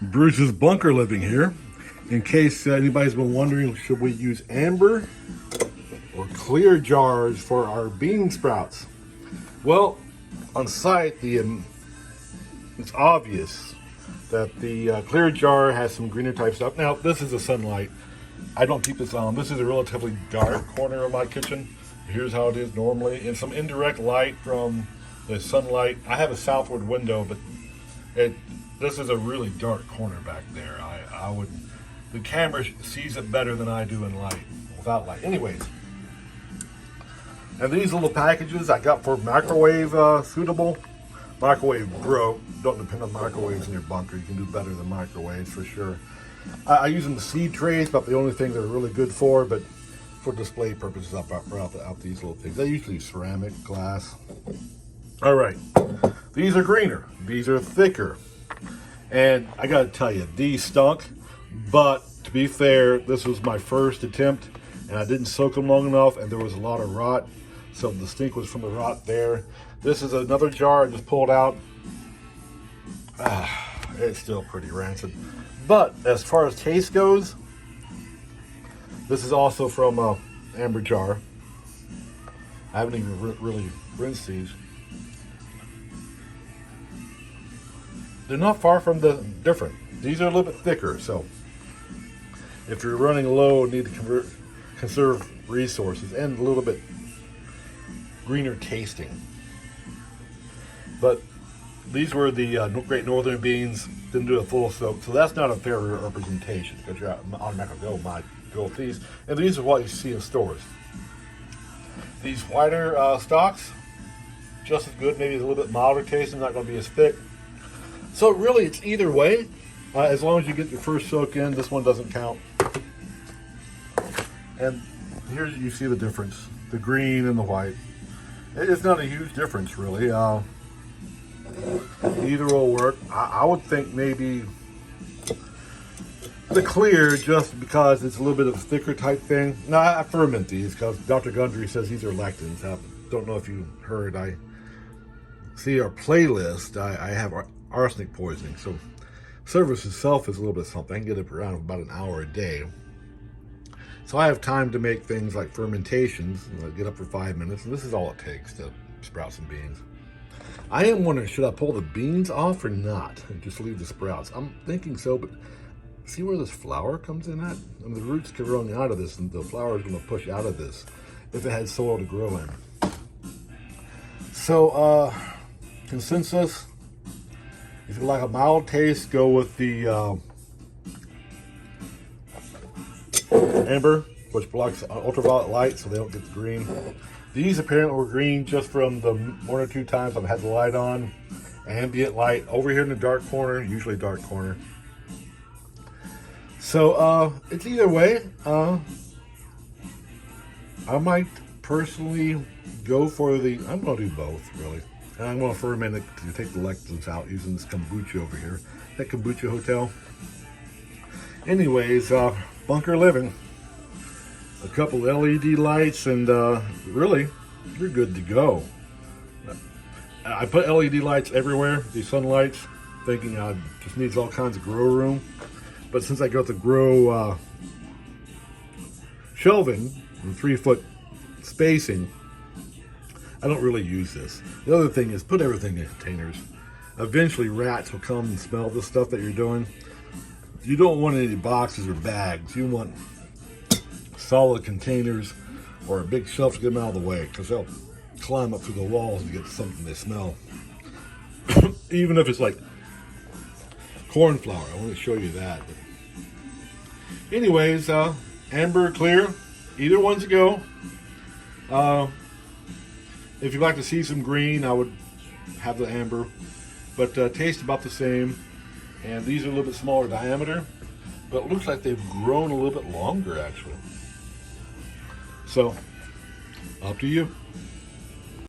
Bruce's bunker living here. In case anybody's been wondering, should we use amber or clear jars for our bean sprouts? Well, on site, it's obvious that the clear jar has some greener type stuff. Now, this is a sunlight. I don't keep this on. This is a relatively dark corner of my kitchen. Here's how it is normally. And some indirect light from the sunlight. I have a southward window, but this is a really dark corner back there. The camera sees it better than I do in light, without light. Anyways, and these little packages I got for microwave suitable. Microwave broke. Don't depend on microwaves in your bunker. You can do better than microwaves for sure. I use them as seed trays, about the only thing they're really good for, but for display purposes, I'll out these little things. They usually use ceramic, glass. All right, these are greener. These are thicker. And I gotta tell you, these stunk, but to be fair, this was my first attempt, and I didn't soak them long enough, and there was a lot of rot, so the stink was from the rot there. This is another jar I just pulled out. It's still pretty rancid. But as far as taste goes, this is also from an amber jar. I haven't even really rinsed these. They're not far from the different. These are a little bit thicker, so if you're running low and need to conserve resources, and a little bit greener tasting. But these were the Great Northern beans. Didn't do a full soak, so that's not a fair representation because you're automatically go with these. And these are what you see in stores. These whiter stalks, just as good, maybe a little bit milder tasting, not going to be as thick. So really, it's either way. As long as you get your first soak in, this one doesn't count. And here you see the difference, the green and the white. It's not a huge difference, really. Either will work. I would think maybe the clear, just because it's a little bit of a thicker type thing. Now, I ferment these because Dr. Gundry says these are lectins. I don't know if you heard. I see our playlist. I have arsenic poisoning, so service itself is a little bit something. I can get up around about an hour a day. So I have time to make things like fermentations. Get up for 5 minutes, and this is all it takes to sprout some beans. I am wondering, should I pull the beans off or not and just leave the sprouts? I'm thinking so, but see where this flower comes in at? I mean, the roots are growing out of this, and the flower is going to push out of this if it had soil to grow in. So, consensus, if you like a mild taste, go with the amber, which blocks ultraviolet light so they don't get the green. These apparently were green just from the 1 or 2 times I've had the light on. Ambient light over here in the dark corner, usually dark corner. So it's either way. I might personally go for I'm going to do both, really. And I'm going to ferment it to take the lectins out using this kombucha over here. That kombucha hotel. Anyways, bunker living. A couple LED lights, and really, you're good to go. I put LED lights everywhere, these sun lights, thinking just needs all kinds of grow room. But since I got the grow shelving and 3-foot spacing, I don't really use this. The other thing is put everything in containers. Eventually rats will come and smell the stuff that you're doing. You don't want any boxes or bags. You want solid containers or a big shelf to get them out of the way, because they'll climb up through the walls to get something they smell. Even if it's like corn flour, I want to show you that. But anyways, amber, clear, either one's a go. If you'd like to see some green, I would have the amber, but taste about the same. And these are a little bit smaller diameter, but it looks like they've grown a little bit longer actually. So, up to you.